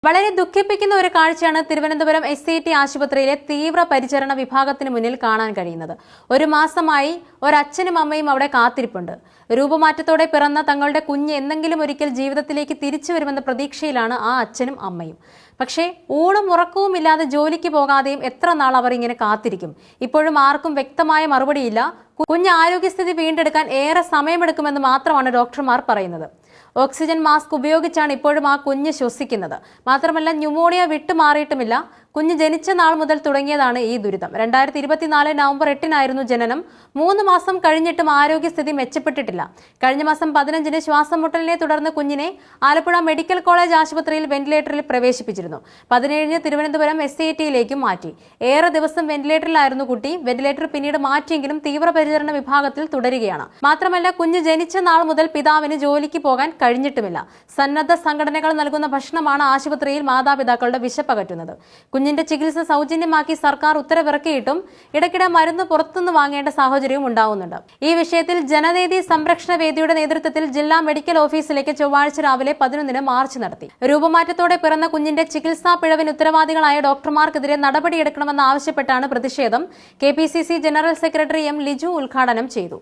വളരെ ദുഃഖിപ്പിക്കുന്ന ഒരു കാഴ്ചയാണ് തിരുവനന്തപുരം SCT ആശുപത്രിയിലെ തീവ്രപരിചരണ വിഭാഗത്തിന് മുന്നിൽ കാണാൻ കഴിയുന്നത്. ഒരു മാസമായി ഒരച്ഛനും അമ്മയും അവിടെ കാത്തിരിപ്പുണ്ട്. രൂപമാറ്റത്തോടെ പിറന്ന തങ്ങളുടെ കുഞ്ഞ് എന്തെങ്കിലും ഒരിക്കൽ ജീവിതത്തിലേക്ക് തിരിച്ചു വരുമെന്ന പ്രതീക്ഷയിലാണ് ആ അച്ഛനും അമ്മയും. പക്ഷേ ഊണും ഉറക്കവും ഇല്ലാതെ ജോലിക്ക് പോകാതെയും എത്ര നാൾ അവർ ഇങ്ങനെ കാത്തിരിക്കും? ഇപ്പോഴും ആർക്കും വ്യക്തമായ മറുപടിയില്ല. കുഞ്ഞ് ആരോഗ്യസ്ഥിതി വീണ്ടെടുക്കാൻ ഏറെ സമയമെടുക്കുമെന്ന് മാത്രമാണ് ഡോക്ടർമാർ പറയുന്നത്. ഓക്സിജൻ മാസ്ക് ഉപയോഗിച്ചാണ് ഇപ്പോഴും ആ കുഞ്ഞ് ശ്വസിക്കുന്നത്. മാത്രമല്ല ന്യൂമോണിയ വിട്ടുമാറിയിട്ടുമില്ല. കുഞ്ഞ് ജനിച്ച നാൾ മുതൽ തുടങ്ങിയതാണ് ഈ ദുരിതം. 2024 നവംബർ 8-നായിരുന്നു ജനനം. 3 മാസം കഴിഞ്ഞിട്ടും ആരോഗ്യസ്ഥിതി മെച്ചപ്പെട്ടിട്ടില്ല. കഴിഞ്ഞ മാസം 15-ന് ശ്വാസം മുട്ടലിനെ തുടർന്ന് കുഞ്ഞിനെ ആലപ്പുഴ മെഡിക്കൽ കോളേജ് ആശുപത്രിയിൽ വെന്റിലേറ്ററിൽ പ്രവേശിപ്പിച്ചിരുന്നു. 17-ന് തിരുവനന്തപുരം SCTയിലേക്കും മാറ്റി. ഏറെ ദിവസം വെന്റിലേറ്ററിലായിരുന്നു കുട്ടി. വെന്റിലേറ്റർ പിന്നീട് മാറ്റിയെങ്കിലും തീവ്രപരിചരണ വിഭാഗത്തിൽ തുടരുകയാണ്. മാത്രമല്ല കുഞ്ഞ് ജനിച്ച നാൾ മുതൽ പിതാവിന് ജോലിക്ക് പോകാൻ കഴിഞ്ഞിട്ടുമില്ല. സന്നദ്ധ സംഘടനകൾ നൽകുന്ന ഭക്ഷണമാണ് ആശുപത്രിയിൽ മാതാപിതാക്കളുടെ വിശപ്പകറ്റുന്നത്. കുഞ്ഞിന്റെ ചികിത്സ സൗജന്യമാക്കി സർക്കാർ ഉത്തരവിറക്കിയിട്ടും ഇടയ്ക്കിടെ മരുന്ന് പുറത്തുനിന്ന് വാങ്ങേണ്ട സാഹചര്യവും ഉണ്ടാവുന്നുണ്ട്. ഈ വിഷയത്തിൽ ജനനീതി സംരക്ഷണ വേദിയുടെ നേതൃത്വത്തിൽ ജില്ലാ മെഡിക്കൽ ഓഫീസിലേക്ക് ചൊവ്വാഴ്ച രാവിലെ 11-ന് മാർച്ച് നടത്തി. രൂപമാറ്റത്തോടെ പിറന്ന കുഞ്ഞിന്റെ ചികിത്സാ പിഴവിന് ഉത്തരവാദികളായ ഡോക്ടർമാർക്കെതിരെ നടപടിയെടുക്കണമെന്നാവശ്യപ്പെട്ടാണ് പ്രതിഷേധം. KPCC general secretary M. Liju ഉദ്ഘാടനം ചെയ്തു.